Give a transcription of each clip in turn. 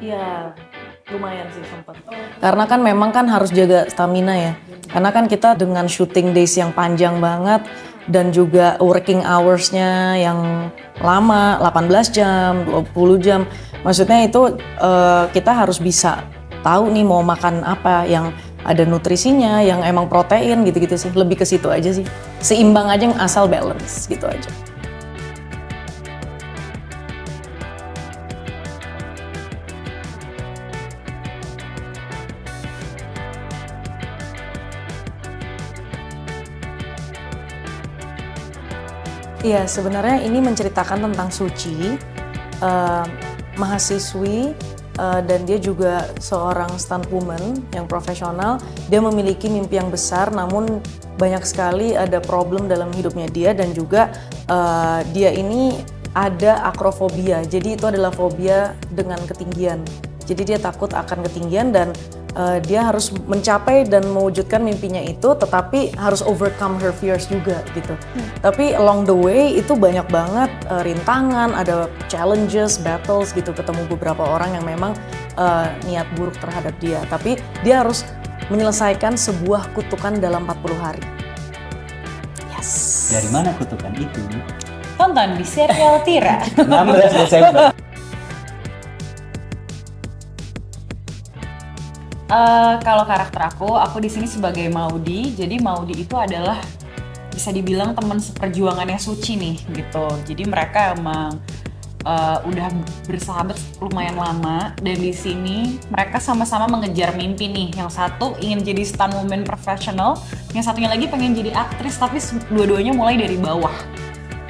Iya, lumayan sih sempat. Karena kan memang kan harus jaga stamina ya. Karena kan kita dengan shooting days yang panjang banget dan juga working hours-nya yang lama, 18 jam, 20 jam. Maksudnya itu kita harus bisa tahu nih mau makan apa yang ada nutrisinya, yang emang protein gitu-gitu sih. Lebih ke situ aja sih. Seimbang aja asal balance gitu aja. Iya, sebenarnya ini menceritakan tentang Suci, mahasiswi dan dia juga seorang stuntwoman yang profesional. Dia memiliki mimpi yang besar, namun banyak sekali ada problem dalam hidupnya dia dan juga dia ini ada akrofobia. Jadi itu adalah fobia dengan ketinggian. Jadi dia takut akan ketinggian dan dia harus mencapai dan mewujudkan mimpinya itu, tetapi harus overcome her fears juga gitu. Tapi along the way itu banyak banget rintangan, ada challenges, battles gitu, ketemu beberapa orang yang memang niat buruk terhadap dia. Tapi dia harus menyelesaikan sebuah kutukan dalam 40 hari. Yes. Dari mana kutukan itu? Tonton di serial Tira. 16 Desember. Kalau karakter aku di sini sebagai Maudi. Jadi Maudi itu adalah bisa dibilang teman seperjuangannya Suci nih gitu. Jadi mereka emang udah bersahabat lumayan lama dan di sini mereka sama-sama mengejar mimpi nih. Yang satu ingin jadi stunt woman profesional, yang satunya lagi pengen jadi aktris tapi dua-duanya mulai dari bawah.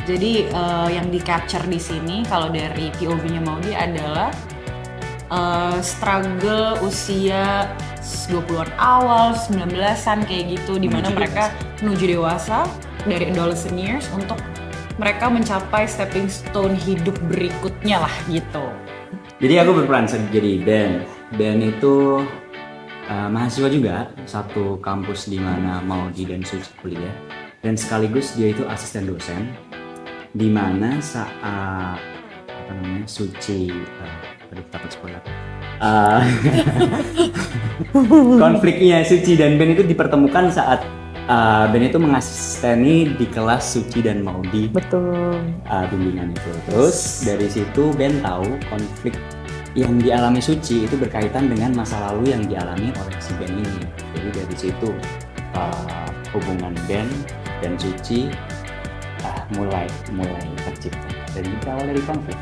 Jadi yang di capture di sini kalau dari POV-nya Maudi adalah struggle usia 20-an awal, 19-an kayak gitu, dimana mereka menuju dewasa dari adolescent years untuk mereka mencapai stepping stone hidup berikutnya lah gitu. Jadi aku berperan jadi Ben. Ben itu mahasiswa juga, satu kampus di mana Maudi dan Suci kuliah, dan sekaligus dia itu asisten dosen, di mana saat Suci takut spoiler. Konfliknya Suci dan Ben itu dipertemukan saat Ben itu mengasisteni di kelas Suci dan Maudi. Betul. Bimbingan itu. Terus dari situ Ben tahu konflik yang dialami Suci itu berkaitan dengan masa lalu yang dialami oleh si Ben ini. Jadi dari situ hubungan Ben dan Suci mulai tercipta. Dan ini berawal dari konflik.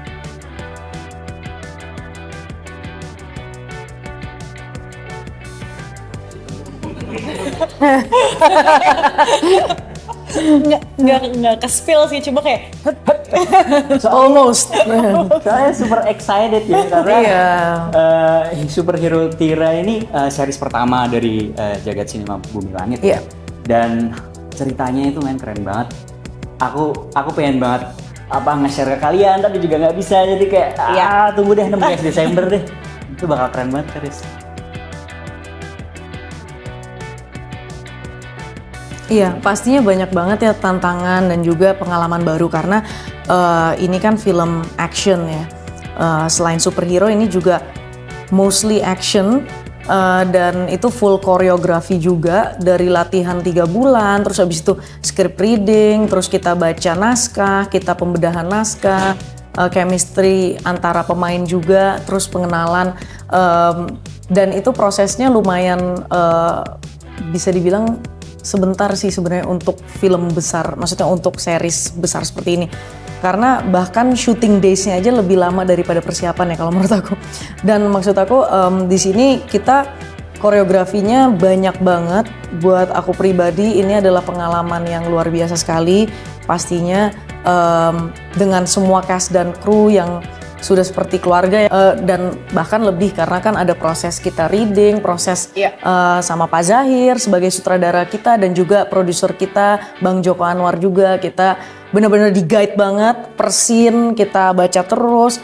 Nggak ke spill sih, cuma kayak Almost. Saya super excited ya karena Superhero Tira ini series pertama dari Jagat Cinema Bumi Langit. Iya. Dan ceritanya itu keren banget. Aku pengen banget nge-share ke kalian tapi juga nggak bisa, jadi kayak tunggu deh 16 Desember deh. Itu bakal keren banget series. Iya, pastinya banyak banget ya tantangan dan juga pengalaman baru karena ini kan film action ya. Selain superhero ini juga mostly action dan itu full koreografi juga, dari latihan 3 bulan, terus habis itu script reading, terus kita baca naskah, kita pembedahan naskah, chemistry antara pemain juga, terus pengenalan dan itu prosesnya lumayan bisa dibilang sebentar sih sebenarnya untuk film besar, maksudnya untuk series besar seperti ini. Karena bahkan shooting days-nya aja lebih lama daripada persiapan ya kalau menurut aku. Dan maksud aku di sini kita koreografinya banyak banget. Buat aku pribadi ini adalah pengalaman yang luar biasa sekali. Pastinya dengan semua cast dan kru yang sudah seperti keluarga dan bahkan lebih karena kan ada proses kita reading, proses sama Pak Zahir sebagai sutradara kita dan juga produser kita Bang Joko Anwar juga, kita benar-benar di-guide banget per scene, kita baca terus,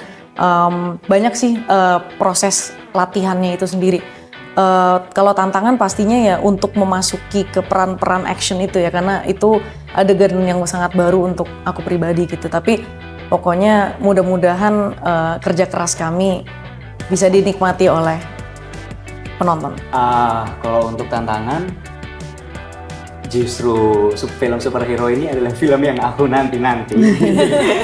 banyak sih proses latihannya itu sendiri. Kalau tantangan pastinya ya untuk memasuki ke peran-peran action itu ya, karena itu adegan yang sangat baru untuk aku pribadi gitu, tapi pokoknya mudah-mudahan kerja keras kami bisa dinikmati oleh penonton? Kalau untuk tantangan, justru film superhero ini adalah film yang aku nanti-nanti.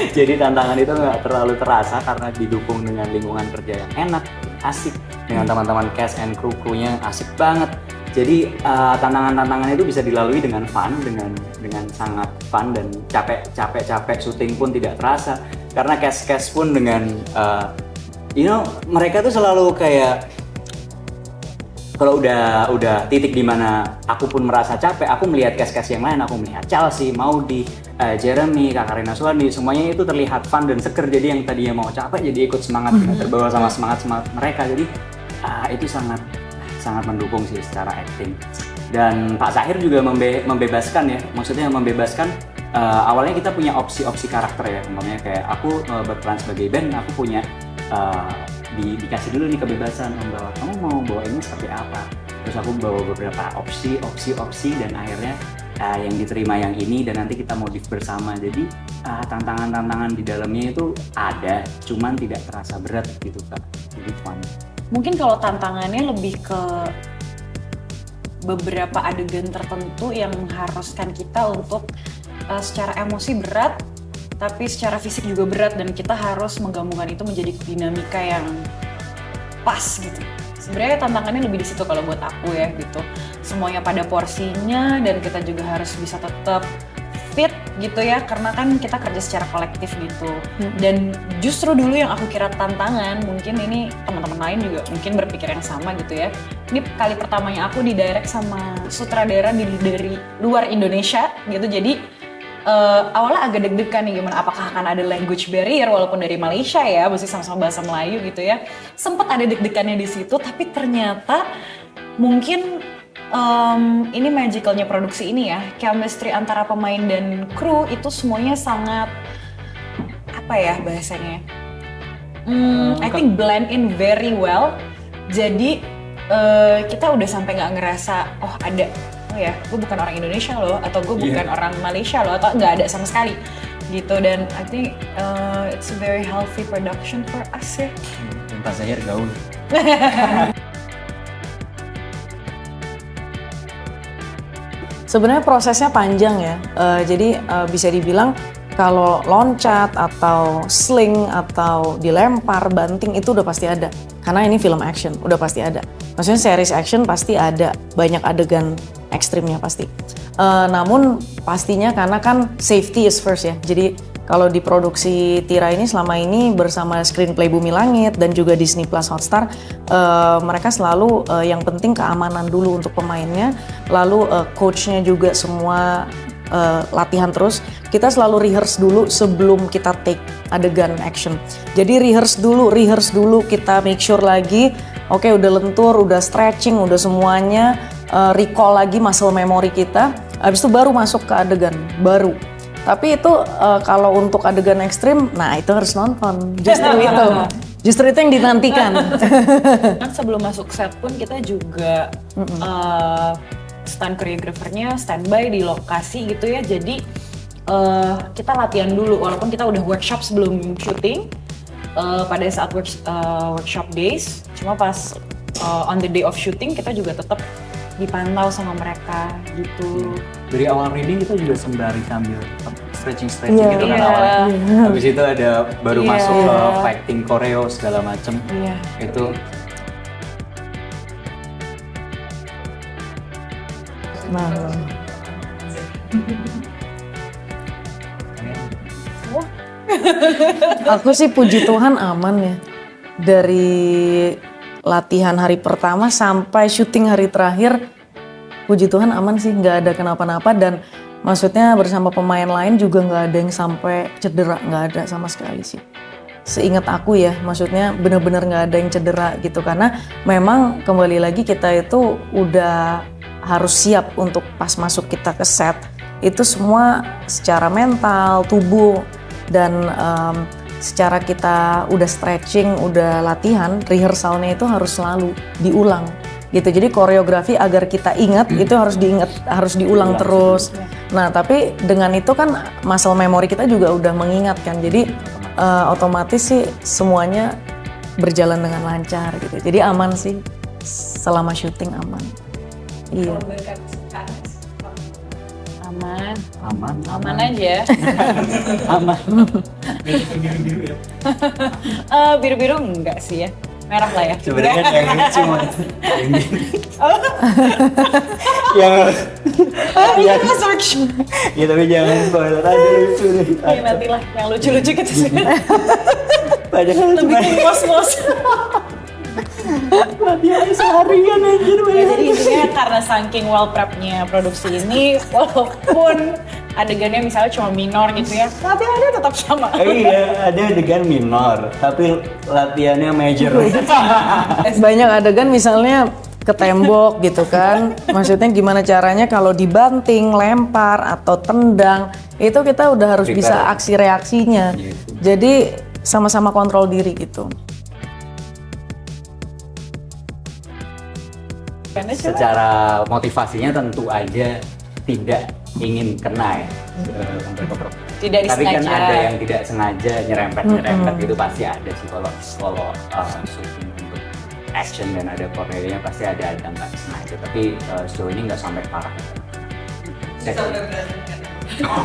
Jadi tantangan itu nggak terlalu terasa karena didukung dengan lingkungan kerja yang enak, asik, dengan teman-teman cast and kru-krunya asik banget. Jadi tantangan-tantangan itu bisa dilalui dengan fun, dengan sangat fun, dan capek syuting pun tidak terasa karena cast pun dengan mereka tuh selalu kayak, kalau udah titik di mana aku pun merasa capek, aku melihat cast yang lain, aku melihat Chelsea, Maudy, Jeremy, Kak Karina Suwandi, semuanya itu terlihat fun dan seger. Jadi yang tadinya mau capek jadi ikut semangat, terbawa sama semangat mereka. Jadi itu sangat mendukung sih secara acting. Dan Pak Zahir juga membebaskan ya, maksudnya membebaskan. Awalnya kita punya opsi karakter ya, umpamanya kayak aku berperan sebagai Ben, aku punya dikasih dulu nih kebebasan, bahwa kamu mau bawa ini seperti apa. Terus aku bawa beberapa opsi dan akhirnya yang diterima yang ini, dan nanti kita modif bersama. Jadi tantangan di dalamnya itu ada, cuman tidak terasa berat gitu Kak. Jadi fun. Mungkin kalau tantangannya lebih ke beberapa adegan tertentu yang mengharuskan kita untuk secara emosi berat, tapi secara fisik juga berat, dan kita harus menggabungkan itu menjadi dinamika yang pas gitu. Sebenarnya tantangannya lebih di situ kalau buat aku ya gitu. Semuanya pada porsinya, dan kita juga harus bisa tetap fit gitu ya, karena kan kita kerja secara kolektif gitu. Dan justru dulu yang aku kira tantangan, mungkin ini teman-teman lain juga mungkin berpikir yang sama gitu ya. Ini kali pertamanya aku didirect sama sutradara dari luar Indonesia gitu, jadi awalnya agak deg-degan nih, gimana apakah akan ada language barrier walaupun dari Malaysia ya, masih sama-sama bahasa Melayu gitu ya. Sempet ada deg-degannya di situ, tapi ternyata mungkin ini magicalnya produksi ini ya, chemistry antara pemain dan kru itu semuanya sangat, apa ya bahasanya, I think blend in very well. Jadi kita udah sampai nggak ngerasa oh ya, gue bukan orang Indonesia loh, atau gue bukan orang Malaysia loh, atau nggak ada sama sekali gitu. Dan I think it's a very healthy production for us ya. Dan Pak Zahir gaul. Sebenarnya prosesnya panjang ya, jadi bisa dibilang kalau loncat atau sling atau dilempar, banting itu udah pasti ada. Karena ini film action, udah pasti ada. Maksudnya series action pasti ada, banyak adegan ekstrimnya pasti. Namun pastinya karena kan safety is first ya. Jadi kalau di produksi Tira ini selama ini bersama Screenplay Bumi Langit dan juga Disney Plus Hotstar, mereka selalu yang penting keamanan dulu untuk pemainnya. Lalu coachnya juga semua latihan terus. Kita selalu rehearse dulu sebelum kita take adegan action. Jadi rehearse dulu, kita make sure lagi, oke, udah lentur, udah stretching, udah semuanya, recall lagi muscle memory kita. Habis itu baru masuk ke adegan baru. Tapi itu kalau untuk adegan ekstrim, nah itu harus nonton. Justru itu yang dinantikan. Kan sebelum masuk set pun kita juga stunt choreographer-nya standby di lokasi gitu ya. Jadi kita latihan dulu, walaupun kita udah workshop sebelum syuting pada saat workshop days. Cuma pas on the day of shooting kita juga tetap dipantau sama mereka gitu. Dari awal reading kita juga sembari sambil stretching gitu kan awalnya. Habis itu ada baru masuk ke fighting choreo segala macem. Itu aku sih puji Tuhan aman ya. Dari latihan hari pertama sampai syuting hari terakhir, puji Tuhan aman sih, nggak ada kenapa-napa. Dan maksudnya bersama pemain lain juga nggak ada yang sampai cedera, nggak ada sama sekali sih. Seingat aku ya, maksudnya benar-benar nggak ada yang cedera gitu. Karena memang kembali lagi kita itu udah harus siap untuk pas masuk kita ke set. Itu semua secara mental, tubuh, dan secara kita udah stretching, udah latihan, rehearsalnya itu harus selalu diulang gitu. Jadi koreografi agar kita ingat itu harus diulang terus. Nah, tapi dengan itu kan muscle memory kita juga udah mengingat kan. Jadi otomatis sih semuanya berjalan dengan lancar gitu. Jadi aman sih selama syuting aman. Iya. Aman aja. Aman. Biru-biru enggak sih ya, merah lah ya. Sebenarnya yang lucu mah yang gini. Yang Iya, search. ya tapi jangan spoiler aja lucu deh. Iya nantilah yang lucu-lucu gitu sih. Padahal Lebih ke mos-mos. latihan seharian anjir. Ya, jadi intinya karena saking well prep-nya produksi ini, walaupun adegannya misalnya cuma minor gitu ya, latihannya tetap sama. Iya, ada adegan minor, tapi latihannya major. Banyak adegan misalnya ke tembok gitu kan. Maksudnya gimana caranya kalau dibanting, lempar atau tendang, itu kita udah harus bisa aksi reaksinya. Jadi sama-sama kontrol diri gitu. Secara motivasinya tentu aja tidak ingin kena ya. Tidak Tapi kan disengaja. ada yang tidak sengaja nyerempet gitu pasti ada sih kalau syuting untuk action dan ada koreonya pasti ada nggak sengaja. Tapi sejauh ini nggak sampai parah.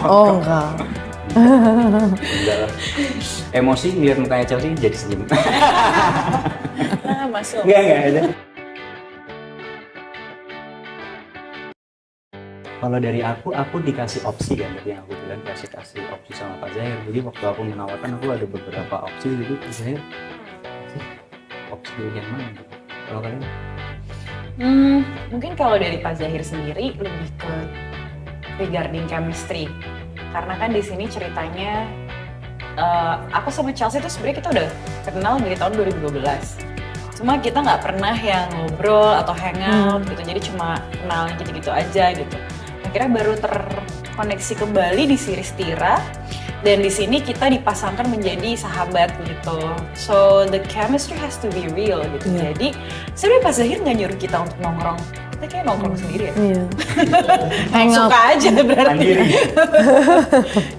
Oh enggak. Enggak lah. Emosi ngeliat mukanya Chelsea jadi senyum. Nah, masuk. Enggak ada. Kalau dari aku dikasih opsi kan, tadi yang aku bilang kasih opsi sama Pak Zahir. Jadi waktu aku menawarkan aku ada beberapa opsi gitu, Pak Zahir opsi yang mana gitu? Kalau kalian? Mungkin kalau dari Pak Zahir sendiri lebih ke regarding chemistry. Karena kan di sini ceritanya aku sama Chelsea itu sebenarnya kita udah kenal dari tahun 2012. Cuma kita nggak pernah yang ngobrol atau hangout gitu, jadi cuma kenal gitu-gitu aja gitu. Akhirnya baru terkoneksi kembali di series Tira, dan di sini kita dipasangkan menjadi sahabat gitu. So the chemistry has to be real gitu. Jadi sebenarnya Pak Zahir nggak nyuruh kita untuk nongkrong, kita kayak nongkrong sendiri ya. Iya. Hangout. Suka aja berarti. Mandiri.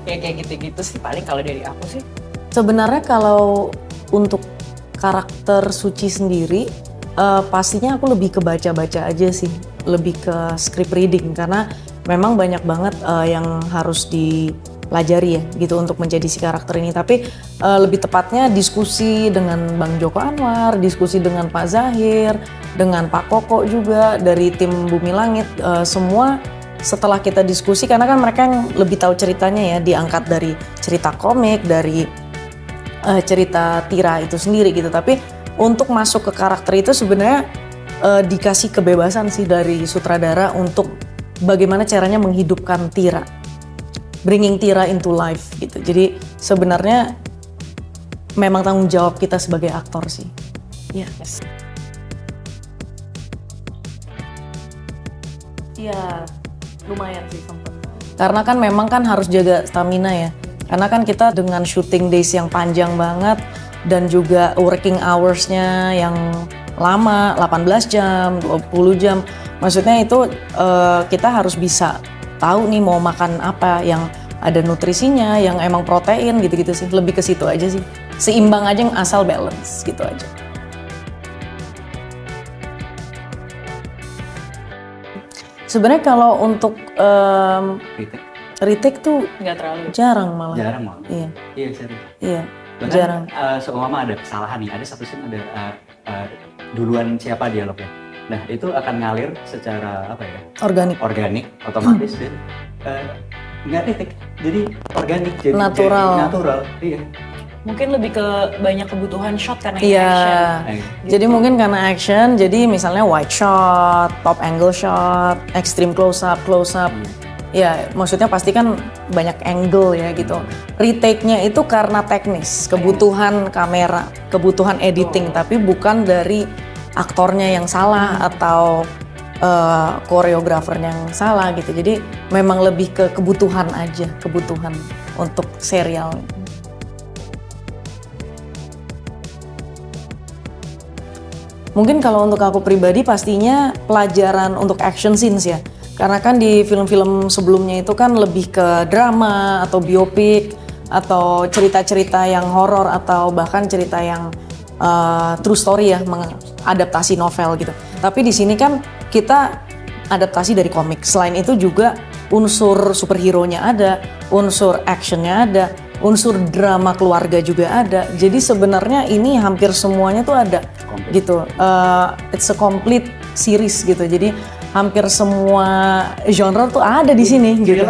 Kayak gitu-gitu sih paling kalau dari aku sih. Sebenarnya kalau untuk karakter Suci sendiri, pastinya aku lebih ke baca-baca aja sih, lebih ke script reading karena memang banyak banget yang harus dipelajari ya gitu untuk menjadi si karakter ini. Tapi lebih tepatnya diskusi dengan Bang Joko Anwar, diskusi dengan Pak Zahir, dengan Pak Koko juga dari tim Bumi Langit, semua setelah kita diskusi karena kan mereka yang lebih tahu ceritanya ya, diangkat dari cerita komik, dari cerita Tira itu sendiri gitu. Tapi untuk masuk ke karakter itu sebenarnya dikasih kebebasan sih dari sutradara untuk bagaimana caranya menghidupkan Tira, bringing Tira into life gitu. Jadi sebenarnya memang tanggung jawab kita sebagai aktor sih. Iya. Yes. Iya, lumayan sih sempet. Karena kan memang kan harus jaga stamina ya. Karena kan kita dengan shooting days yang panjang banget dan juga working hours-nya yang lama, 18 jam, 20 jam. Maksudnya itu kita harus bisa tahu nih mau makan apa yang ada nutrisinya, yang emang protein gitu-gitu sih. Lebih ke situ aja sih. Seimbang aja asal balance gitu aja. Sebenarnya kalau untuk retake tuh Nggak terlalu. jarang malah. Jarang malah. Iya. Iya serius. Iya. Bahkan, Jarang. seumpama ada kesalahan nih, ada satu scene ada duluan siapa dialognya. Nah itu akan ngalir secara apa ya? Organik, otomatis dan nggak titik. Jadi organik, jadi Natural. Jadi natural. Iya. Mungkin lebih ke banyak kebutuhan shot karena Iya. action. Jadi mungkin karena action, jadi misalnya wide shot, top angle shot, extreme close up. Ya, maksudnya pasti kan banyak angle ya gitu. Retake-nya itu karena teknis, kebutuhan kamera, kebutuhan editing, tapi bukan dari aktornya yang salah atau koreografernya yang salah gitu. Jadi memang lebih ke kebutuhan aja, kebutuhan untuk serial. Mungkin kalau untuk aku pribadi pastinya pelajaran untuk action scenes ya. Karena kan di film-film sebelumnya itu kan lebih ke drama atau biopik atau cerita-cerita yang horor atau bahkan cerita yang true story ya, mengadaptasi novel gitu. Tapi di sini kan kita adaptasi dari komik. Selain itu juga unsur superhero-nya ada, unsur actionnya ada, unsur drama keluarga juga ada. Jadi sebenarnya ini hampir semuanya tuh ada gitu. It's a complete series gitu. Jadi hampir semua genre tuh ada di sini gitu.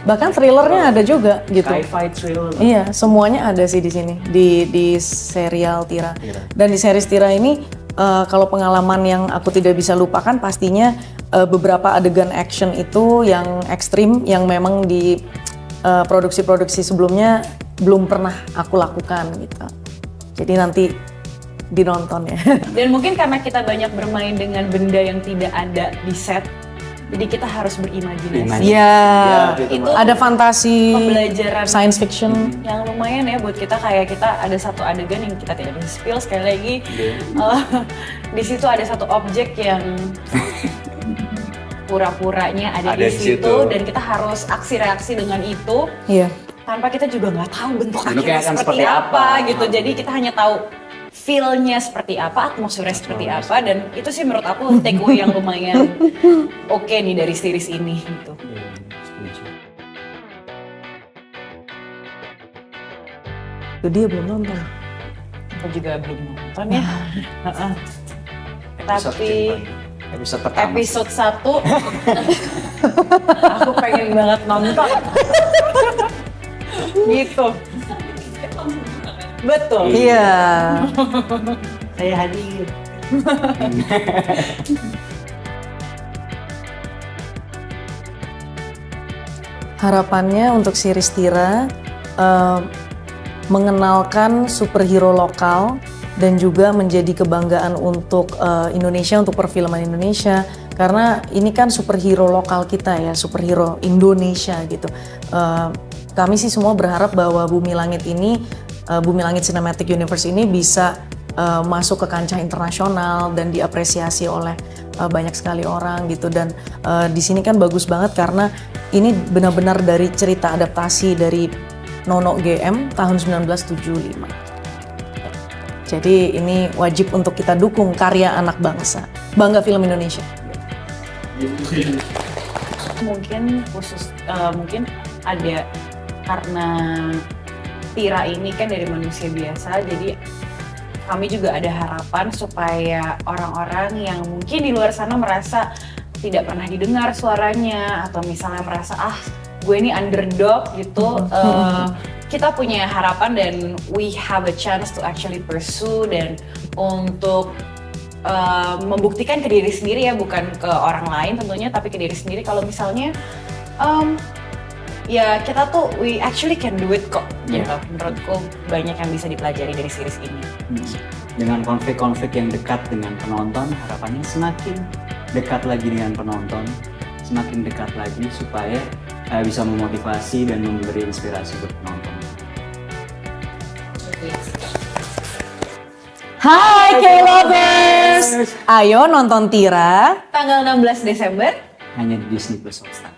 Bahkan thrillernya ada juga gitu. Sci-fi thriller. Iya, semuanya ada sih di sini di serial Tira. Dan di series Tira ini kalau pengalaman yang aku tidak bisa lupakan pastinya beberapa adegan action itu yang ekstrim yang memang di produksi-produksi sebelumnya belum pernah aku lakukan gitu. Jadi nanti dinonton ya. Dan mungkin karena kita banyak bermain dengan benda yang tidak ada di set, jadi kita harus berimajinasi. Iya, itu ada fantasi, pembelajaran science fiction. yang lumayan ya buat kita, kayak kita ada satu adegan yang kita tidak bisa spill sekali lagi. Di situ ada satu objek yang pura-puranya ada di situ dan kita harus aksi reaksi dengan itu. Iya. Tanpa kita juga nggak tahu bentuk Bentuknya akhirnya akan seperti seperti apa apa gitu. Jadi kita hanya tahu feel-nya seperti apa, atmosfernya seperti apa, dan itu sih menurut aku takeaway yang lumayan oke nih dari series ini gitu. Itu dia belum nonton. Aku juga belum nonton ya. Tapi episode pertama. episode 1 aku pengen banget nonton. Gitu. Betul. Iya. Saya hadir. Harapannya untuk series Tira mengenalkan superhero lokal dan juga menjadi kebanggaan untuk Indonesia, untuk perfilman Indonesia, karena ini kan superhero lokal kita ya, superhero Indonesia gitu. Kami sih semua berharap bahwa Bumi Langit ini, Bumi Langit Cinematic Universe ini bisa masuk ke kancah internasional dan diapresiasi oleh banyak sekali orang gitu. Dan di sini kan bagus banget karena ini benar-benar dari cerita adaptasi dari Nono GM tahun 1975. Jadi ini wajib untuk kita dukung karya anak bangsa. Bangga film Indonesia. Mungkin khusus mungkin ada karena Tira ini kan dari manusia biasa, jadi kami juga ada harapan supaya orang-orang yang mungkin di luar sana merasa tidak pernah didengar suaranya, atau misalnya merasa gue ini underdog gitu, kita punya harapan dan we have a chance to actually pursue dan untuk membuktikan ke diri sendiri ya, bukan ke orang lain tentunya, tapi ke diri sendiri kalau misalnya ya kita tuh we actually can do it kok gitu. Menurutku banyak yang bisa dipelajari dari series ini. Dengan konflik-konflik yang dekat dengan penonton, harapannya semakin dekat lagi dengan penonton, semakin dekat lagi supaya bisa memotivasi dan memberi inspirasi buat penonton. Hai K-Lovers! Ayo nonton Tira Tanggal 16 Desember Hanya di Disney Plus Hotstar.